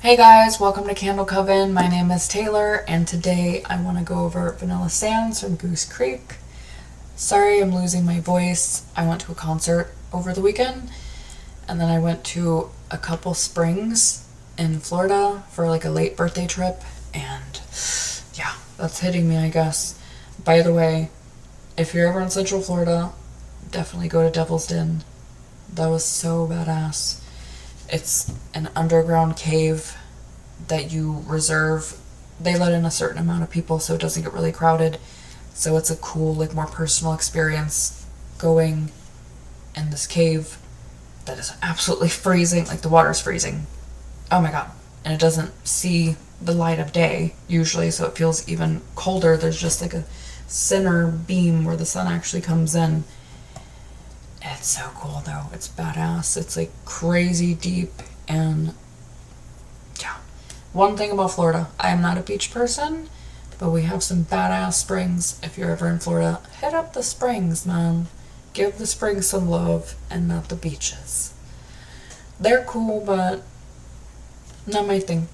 Hey guys, welcome to Candle Coven. My name is Taylor, and today I want to go over Vanilla Sands from Goose Creek. Sorry I'm losing my voice. I went to a concert over the weekend, and then I went to a couple springs in Florida for like a late birthday trip, and yeah, that's hitting me, I guess. By the way, if you're ever in Central Florida, definitely go to Devil's Den. That was so badass. It's an underground cave that you reserve. They let in a certain amount of people so it doesn't get really crowded. So it's a cool, like, more personal experience going in this cave that is absolutely freezing. Like, the water's freezing. Oh my god. And it doesn't see the light of day usually, so it feels even colder. There's just like a center beam where the sun actually comes in. It's so cool though. It's badass. It's like crazy deep, and yeah. One thing about Florida, I am not a beach person, but we have some badass springs. If you're ever in Florida, hit up the springs, man. Give the springs some love and not the beaches. They're cool, but not my thing.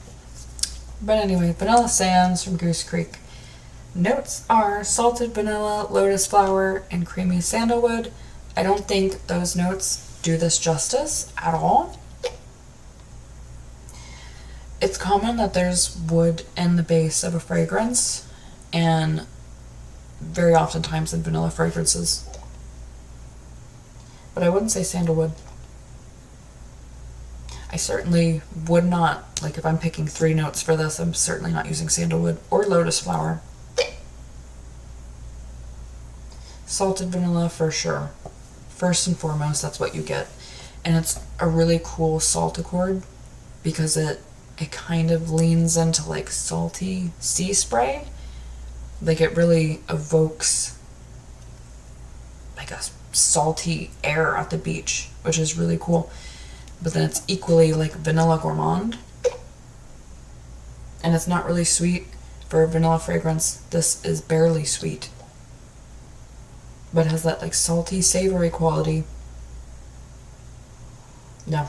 But anyway, Vanilla Sands from Goose Creek. Notes are salted vanilla, lotus flower, and creamy sandalwood. I don't think those notes do this justice at all. It's common that there's wood in the base of a fragrance, and very oftentimes in vanilla fragrances. But I wouldn't say sandalwood. I certainly would not, like if I'm picking 3 notes for this, I'm certainly not using sandalwood or lotus flower. Salted vanilla for sure. First and foremost, that's what you get. And it's a really cool salt accord because it kind of leans into like salty sea spray. Like it really evokes like a salty air at the beach, which is really cool. But then it's equally like vanilla gourmand. And it's not really sweet for a vanilla fragrance. This is barely sweet, but has that like salty, savory quality. Yeah.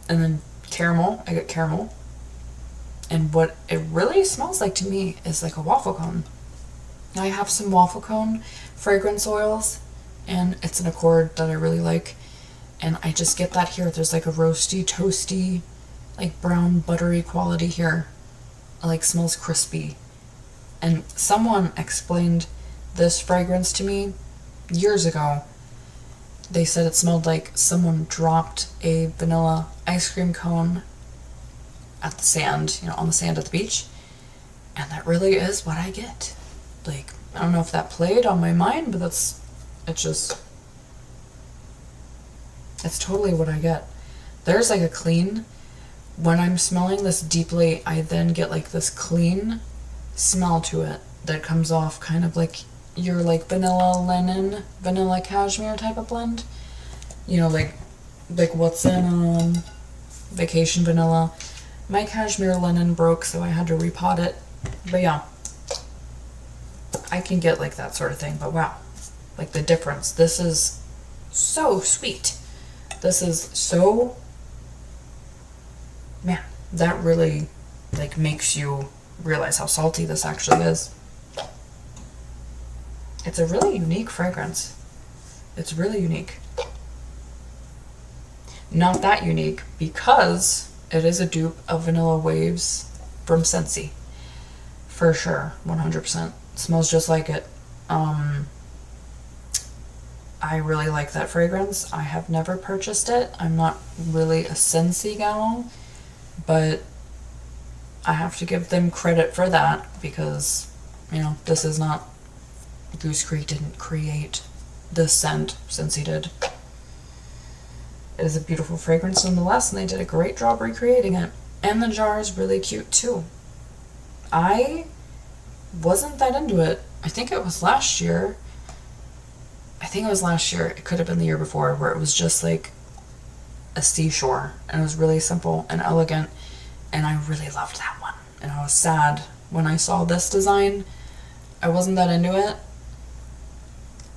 And then caramel. I get caramel. And what it really smells like to me is like a waffle cone. I have some waffle cone fragrance oils, and it's an accord that I really like. And I just get that here. There's like a roasty, toasty, like brown, buttery quality here. It like smells crispy. And someone explained this fragrance to me years ago. They said it smelled like someone dropped a vanilla ice cream cone at the sand, on the sand at the beach. And that really is what I get. Like, I don't know if that played on my mind, but it's totally what I get. There's like a clean, when I'm smelling this deeply, I then get like this clean smell to it that comes off kind of like your like vanilla linen, vanilla cashmere type of blend. Like what's in Vacation Vanilla. My cashmere linen broke, so I had to repot it. But yeah, I can get like that sort of thing. But wow, like the difference. This is so sweet. This is so, man, that really like makes you realize how salty this actually is. It's a really unique fragrance. It's really unique. Not that unique because it is a dupe of Vanilla Waves from Scentsy. For sure, 100%. Smells just like it. I really like that fragrance. I have never purchased it. I'm not really a Scentsy gal, but I have to give them credit for that because, this is not, Goose Creek didn't create this scent, Scentsy did. It is a beautiful fragrance nonetheless, and they did a great job recreating it. And the jar is really cute too. I wasn't that into it. I think it was last year. It could have been the year before, where it was just like a seashore, and it was really simple and elegant, and I really loved that one. And I was sad when I saw this design. I wasn't that into it,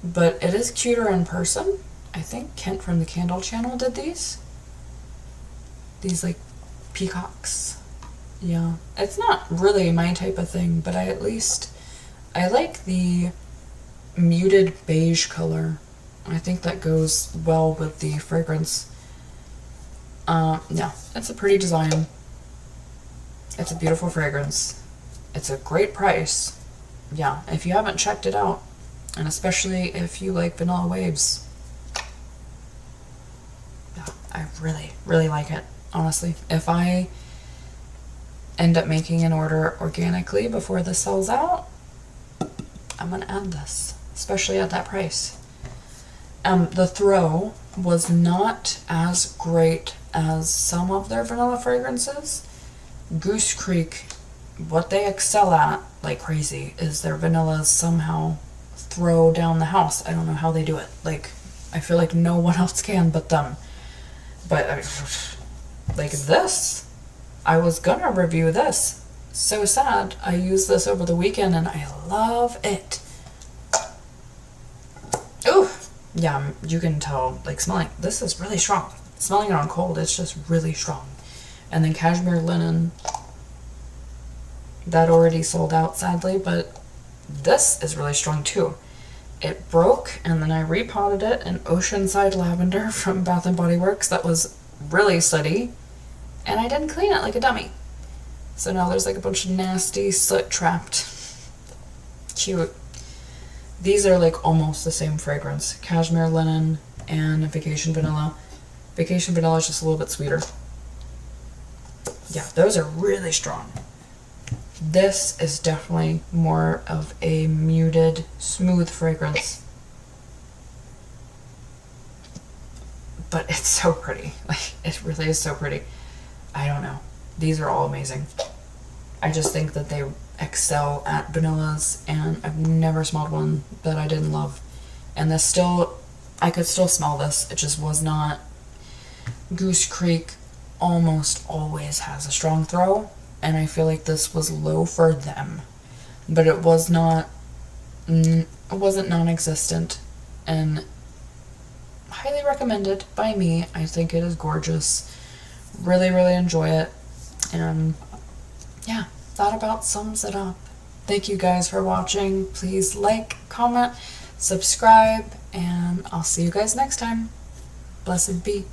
but it is cuter in person. I think Kent from the Candle Channel did these like peacocks. Yeah, it's not really my type of thing, but I like the muted beige color. I think that goes well with the fragrance. Yeah, it's a pretty design. It's a beautiful fragrance. It's a great price. Yeah, if you haven't checked it out, and especially if you like vanilla waves, yeah, I really, really like it. Honestly, if I end up making an order organically before this sells out, I'm gonna add this, especially at that price. The throw was not as great as some of their vanilla fragrances. Goose Creek, what they excel at like crazy is their vanillas somehow throw down the house. I don't know how they do it. Like, I feel like no one else can but them. But like this, I was gonna review this. So sad. I used this over the weekend and I love it. Ooh, yeah, you can tell, like, smelling, this is really strong. Smelling it on cold, it's just really strong. And then cashmere linen, that already sold out sadly, but this is really strong too. It broke and then I repotted it in Oceanside Lavender from Bath and Body Works that was really sooty, and I didn't clean it like a dummy. So now there's like a bunch of nasty soot trapped. Cute. These are like almost the same fragrance. Cashmere Linen and Vacation Vanilla. Vacation Vanilla is just a little bit sweeter. Yeah, those are really strong. This is definitely more of a muted, smooth fragrance. But it's so pretty. Like, it really is so pretty. I don't know. These are all amazing. I just think that they excel at vanillas, and I've never smelled one that I didn't love. And this still, I could still smell this. It just was not. Goose Creek almost always has a strong throw, and I feel like this was low for them. But it was not, it wasn't non-existent, and highly recommended by me. I think it is gorgeous. Really, really enjoy it. And yeah, that about sums it up. Thank you guys for watching. Please like, comment, subscribe, and I'll see you guys next time. Blessed be.